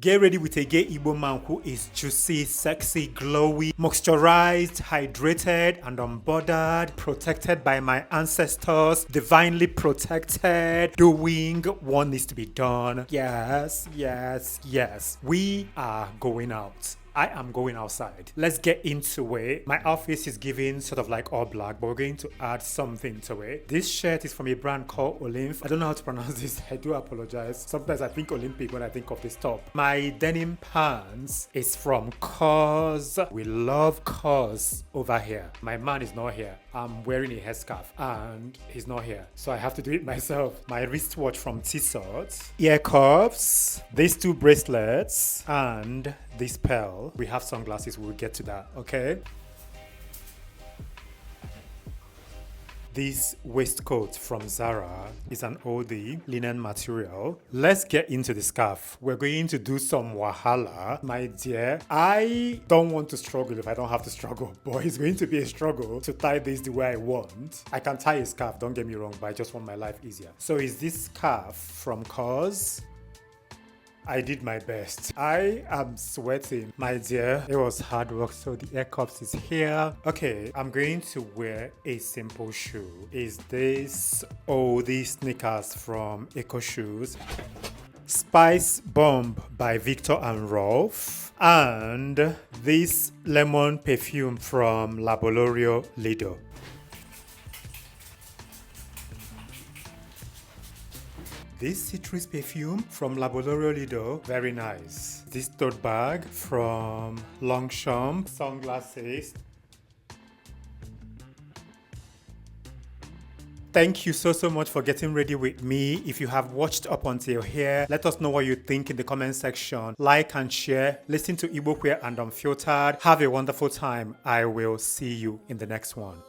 Get ready with a gay Igbo man who is juicy, sexy, glowy, moisturized, hydrated, and unbothered, protected by my ancestors, divinely protected, doing what needs to be done. Yes, yes, yes. We are going out. I am going outside. Let's get into it. My outfit is giving sort of like all black, but we're going to add something to it. This shirt is from a brand called Olymph. I don't know how to pronounce this. I do apologize. Sometimes I think Olympic when I think of this top. My denim pants is from Cause. We love Cause over here. My man is not here. I'm wearing a headscarf and he's not here. So I have to do it myself. My wristwatch from T-Sort. Ear cuffs. These two bracelets. And this pearl. We have sunglasses. We'll get to that. Okay. This waistcoat from Zara is an oldie linen material. Let's get into the scarf. We're going to do some wahala. My dear, I don't want to struggle if I don't have to struggle, but it's going to be a struggle to tie this the way I want. I can tie a scarf, don't get me wrong, but I just want my life easier. So is this scarf from Cause? I did my best. I am sweating, my dear. It was hard work, so the ear cuffs is here. Okay, I'm going to wear a simple shoe. Is this these sneakers from Eco Shoes? Spice Bomb by Victor and Rolf. And this lemon perfume from Laboratorio Lido. This citrus perfume from Laboratorio Lido, very nice. This tote bag from Longchamp, sunglasses. Thank you so much for getting ready with me. If you have watched up until here, let us know what you think in the comment section. Like and share. Listen to Igbo Queer and Unfiltered. Have a wonderful time. I will see you in the next one.